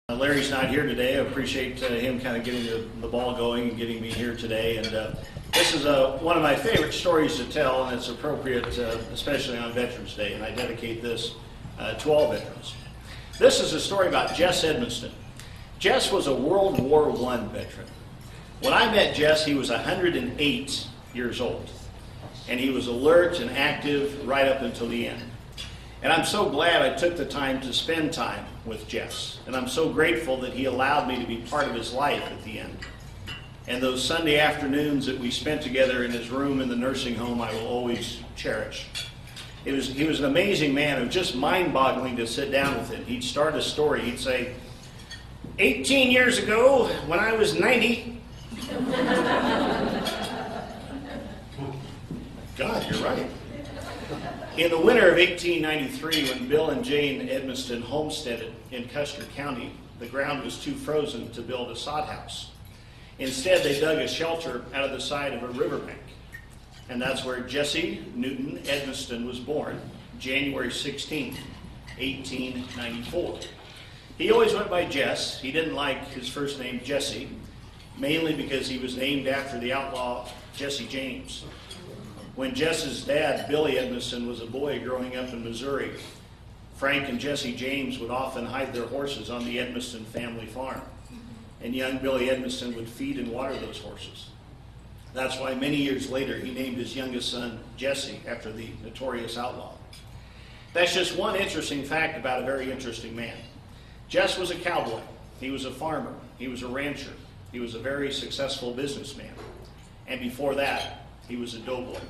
Larry's not here today. I appreciate him kind of getting the ball going and getting me here today. And this is one of my favorite stories to tell, and it's appropriate, especially on Veterans Day. And I dedicate this to all veterans. This is a story about Jess Edmiston. Jess was a World War I veteran. When I met Jess, he was 108 years old, and he was alert and active right up until the end. And I'm so glad I took the time to spend time with Jess. And I'm so grateful that he allowed me to be part of his life at the end. And those Sunday afternoons that we spent together in his room in the nursing home, I will always cherish. He was an amazing man. It was just mind-boggling to sit down with him. He'd start a story. He'd say, 18 years ago, when I was 90. God, you're right. In the winter of 1893, when Bill and Jane Edmiston homesteaded in Custer County, the ground was too frozen to build a sod house. Instead, they dug a shelter out of the side of a riverbank. And that's where Jesse Newton Edmiston was born, January 16, 1894. He always went by Jess. He didn't like his first name, Jesse, mainly because he was named after the outlaw Jesse James. When Jess's dad, Billy Edmiston, was a boy growing up in Missouri, Frank and Jesse James would often hide their horses on the Edmiston family farm. And young Billy Edmiston would feed and water those horses. That's why many years later he named his youngest son Jesse after the notorious outlaw. That's just one interesting fact about a very interesting man. Jess was a cowboy. He was a farmer. He was a rancher. He was a very successful businessman. And before that, he was a doughboy.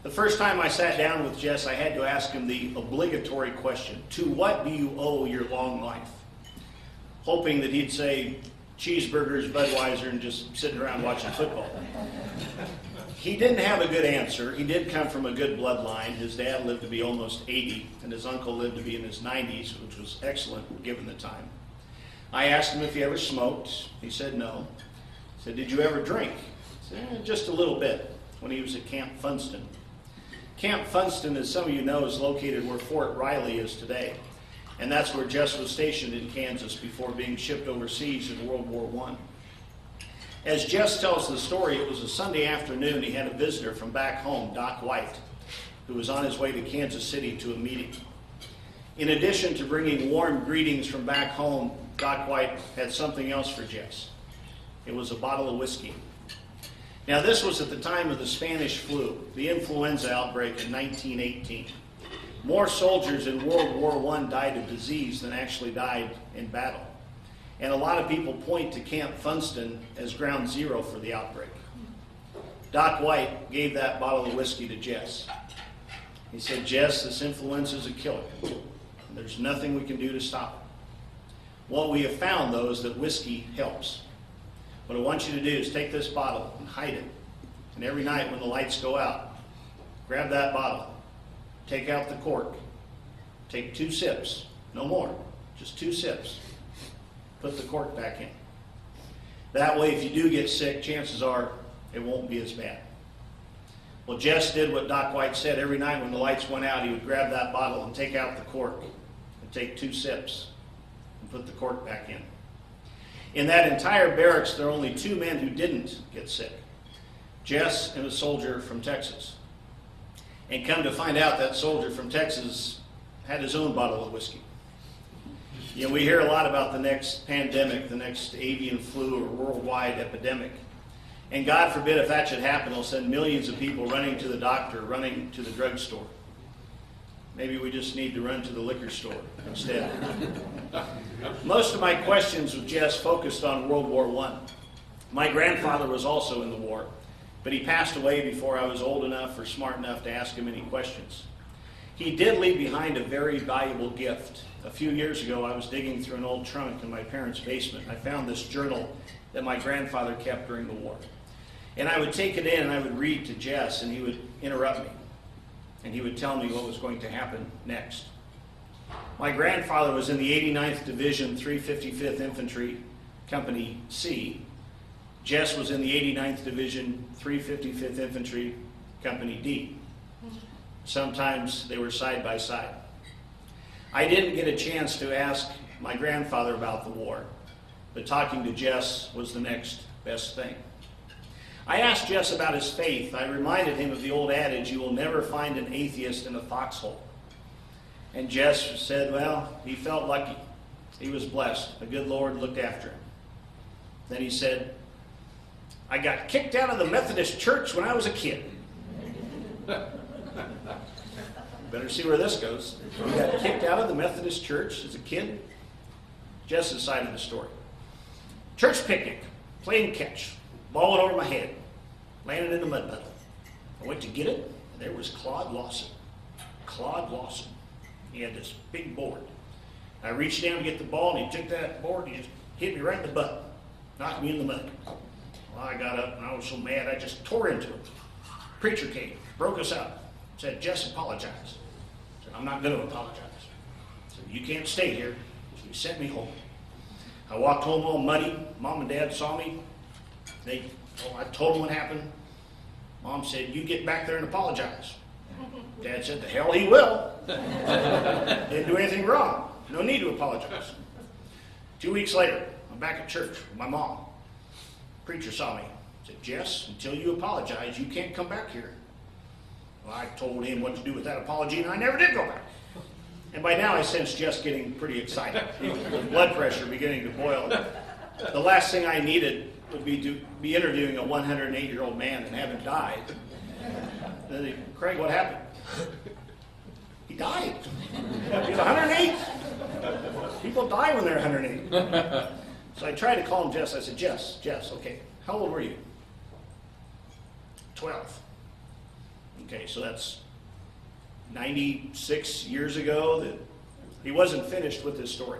The first time I sat down with Jess, I had to ask him the obligatory question, to what do you owe your long life? Hoping that he'd say cheeseburgers, Budweiser, and just sitting around watching football. He didn't have a good answer. He did come from a good bloodline. His dad lived to be almost 80, and his uncle lived to be in his 90s, which was excellent given the time. I asked him if he ever smoked. He said no. I said, did you ever drink? He said, just a little bit, when he was at Camp Funston. Camp Funston, as some of you know, is located where Fort Riley is today. And that's where Jess was stationed in Kansas before being shipped overseas in World War I. As Jess tells the story, it was a Sunday afternoon. He had a visitor from back home, Doc White, who was on his way to Kansas City to a meeting. In addition to bringing warm greetings from back home, Doc White had something else for Jess. It was a bottle of whiskey. Now, this was at the time of the Spanish flu, the influenza outbreak in 1918. More soldiers in World War I died of disease than actually died in battle. And a lot of people point to Camp Funston as ground zero for the outbreak. Doc White gave that bottle of whiskey to Jess. He said, Jess, this influenza is a killer, and there's nothing we can do to stop it. What we have found, though, is that whiskey helps. What I want you to do is take this bottle and hide it. And every night when the lights go out, grab that bottle, take out the cork, take 2 sips, no more, just 2 sips. Put the cork back in. That way, if you do get sick, chances are it won't be as bad. Well, Jess did what Doc White said. Every night when the lights went out, he would grab that bottle and take out the cork and take 2 sips and put the cork back in. In that entire barracks, there were only 2 men who didn't get sick. Jess and a soldier from Texas. And come to find out, that soldier from Texas had his own bottle of whiskey. You know, we hear a lot about the next pandemic, the next avian flu or worldwide epidemic. And God forbid if that should happen, it'll send millions of people running to the doctor, running to the drugstore. Maybe we just need to run to the liquor store instead. Most of my questions with Jess focused on World War I. My grandfather was also in the war, but he passed away before I was old enough or smart enough to ask him any questions. He did leave behind a very valuable gift. A few years ago, I was digging through an old trunk in my parents' basement. I found this journal that my grandfather kept during the war. And I would take it in and I would read to Jess, and he would interrupt me. And he would tell me what was going to happen next. My grandfather was in the 89th Division, 355th Infantry, Company C. Jess was in the 89th Division, 355th Infantry, Company D. Sometimes they were side by side. I didn't get a chance to ask my grandfather about the war, but talking to Jess was the next best thing. I asked Jess about his faith. I reminded him of the old adage, you will never find an atheist in a foxhole. And Jess said, well, he felt lucky. He was blessed. The good Lord looked after him. Then he said, I got kicked out of the Methodist church when I was a kid. Better see where this goes. You got kicked out of the Methodist church as a kid? Jess's side of the story. Church picnic, playing catch, ball went over my head, landed in the mud puddle. I went to get it, and there was Claude Larson. Claude Larson. He had this big board. I reached down to get the ball, and he took that board and he just hit me right in the butt, knocked me in the mud. Well, I got up, and I was so mad, I just tore into him. Preacher came, broke us up, said, Jess, apologize. I said, I'm not going to apologize. I said, you can't stay here. So he sent me home. I walked home all muddy. Mom and Dad saw me. I told them what happened. Mom said, you get back there and apologize. Dad said, the hell he will. Didn't do anything wrong. No need to apologize. 2 weeks later, I'm back at church with my mom. Preacher saw me. Said, Jess, until you apologize, you can't come back here. Well, I told him what to do with that apology, and I never did go back. And by now, I sensed Jess getting pretty excited. With blood pressure beginning to boil. The last thing I needed would be to be interviewing a 108-year-old man and have him die. Then Craig, what happened? He died. He was 108. People die when they're 108. So I tried to call him Jess. I said, Jess, okay, how old were you? 12. Okay, so that's 96 years ago. That he wasn't finished with his story.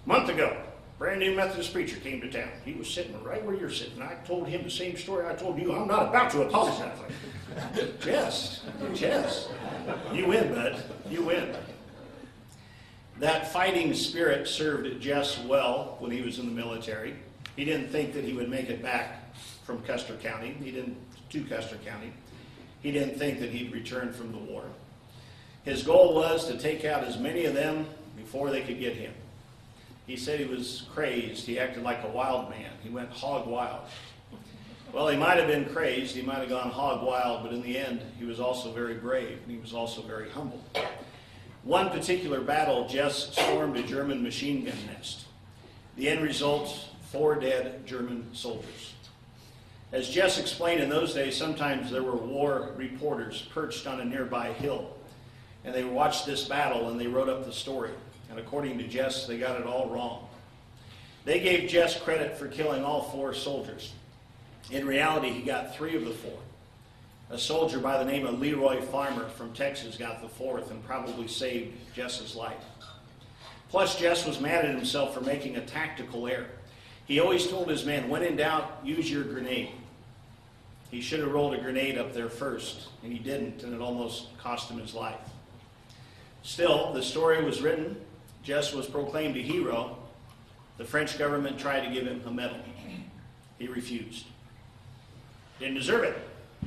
A month ago, brand new Methodist preacher came to town. He was sitting right where you're sitting. I told him the same story I told you. I'm not about to apologize. Jess, you win, bud. You win. That fighting spirit served Jess well when he was in the military. He didn't think that he would make it back from Custer County. To Custer County. He didn't think that he'd return from the war. His goal was to take out as many of them before they could get him. He said he was crazed. He acted like a wild man. He went hog wild. Well, he might have been crazed. He might have gone hog wild, but in the end, he was also very brave, and he was also very humble. One particular battle, Jess stormed a German machine gun nest. The end result, 4 dead German soldiers. As Jess explained, in those days, sometimes there were war reporters perched on a nearby hill, and they watched this battle and they wrote up the story. And according to Jess, they got it all wrong. They gave Jess credit for killing all 4 soldiers. In reality, he got 3 of the 4. A soldier by the name of Leroy Farmer from Texas got the 4th and probably saved Jess's life. Plus, Jess was mad at himself for making a tactical error. He always told his men, when in doubt, use your grenade. He should have rolled a grenade up there first, and he didn't, and it almost cost him his life. Still, the story was written. Jess was proclaimed a hero. The French government tried to give him a medal. He refused. Didn't deserve it.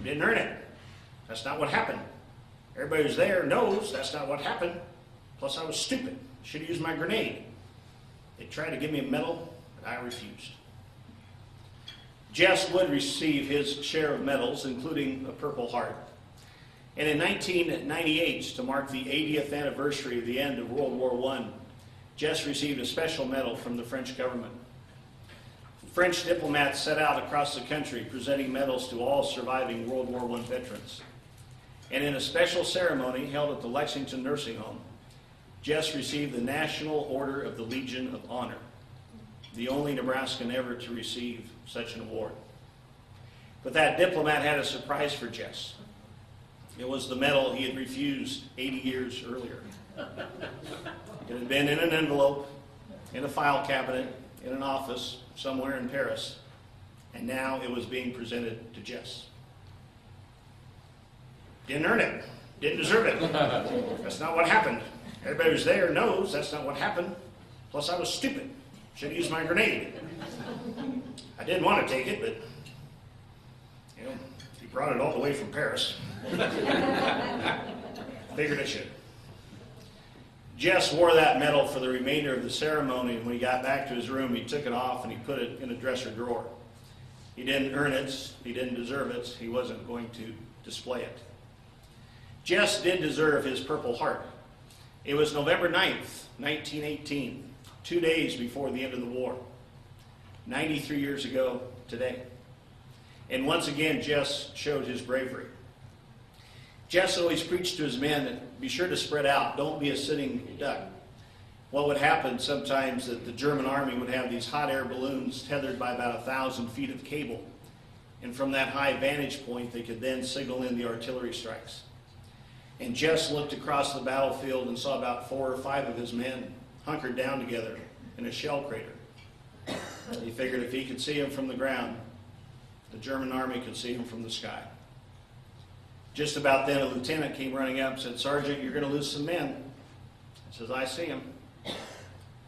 Didn't earn it. That's not what happened. Everybody who's there knows that's not what happened. Plus, I was stupid. Should have used my grenade. They tried to give me a medal, but I refused. Jess would receive his share of medals, including a Purple Heart. And in 1998, to mark the 80th anniversary of the end of World War I, Jess received a special medal from the French government. French diplomats set out across the country presenting medals to all surviving World War I veterans. And in a special ceremony held at the Lexington Nursing Home, Jess received the National Order of the Legion of Honor, the only Nebraskan ever to receive such an award. But that diplomat had a surprise for Jess. It was the medal he had refused 80 years earlier. It had been in an envelope, in a file cabinet, in an office somewhere in Paris, and now it was being presented to Jess. Didn't earn it. Didn't deserve it. That's not what happened. Everybody who's there knows that's not what happened. Plus, I was stupid. Should have used my grenade. I didn't want to take it, but he brought it all the way from Paris. Figured I should. Jess wore that medal for the remainder of the ceremony, and when he got back to his room, he took it off and he put it in a dresser drawer. He didn't earn it, he didn't deserve it, he wasn't going to display it. Jess did deserve his Purple Heart. It was November 9th, 1918, 2 days before the end of the war. 93 years ago today. And once again, Jess showed his bravery. Jess always preached to his men that be sure to spread out, don't be a sitting duck. What would happen sometimes that the German army would have these hot air balloons tethered by about 1,000 feet of cable. And from that high vantage point, they could then signal in the artillery strikes. And Jess looked across the battlefield and saw about 4 or 5 of his men hunkered down together in a shell crater. He figured if he could see them from the ground, the German army could see them from the sky. Just about then, a lieutenant came running up and said, "Sergeant, you're going to lose some men." He says, "I see them."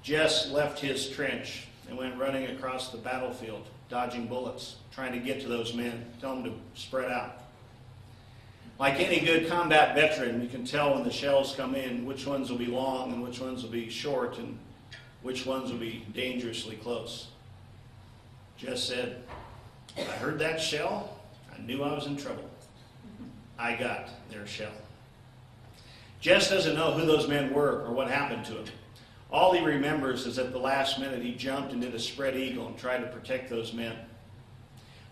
Jess left his trench and went running across the battlefield, dodging bullets, trying to get to those men, tell them to spread out. Like any good combat veteran, you can tell when the shells come in which ones will be long and which ones will be short and which ones will be dangerously close. Jess said, "When I heard that shell, I knew I was in trouble. I got their shell." Jess doesn't know who those men were or what happened to him. All he remembers is at the last minute he jumped and did a spread eagle and tried to protect those men.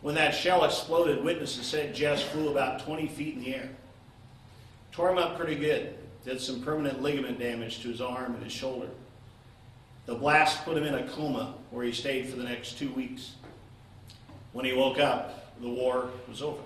When that shell exploded, witnesses said Jess flew about 20 feet in the air. Tore him up pretty good. Did some permanent ligament damage to his arm and his shoulder. The blast put him in a coma where he stayed for the next 2 weeks. When he woke up, the war was over.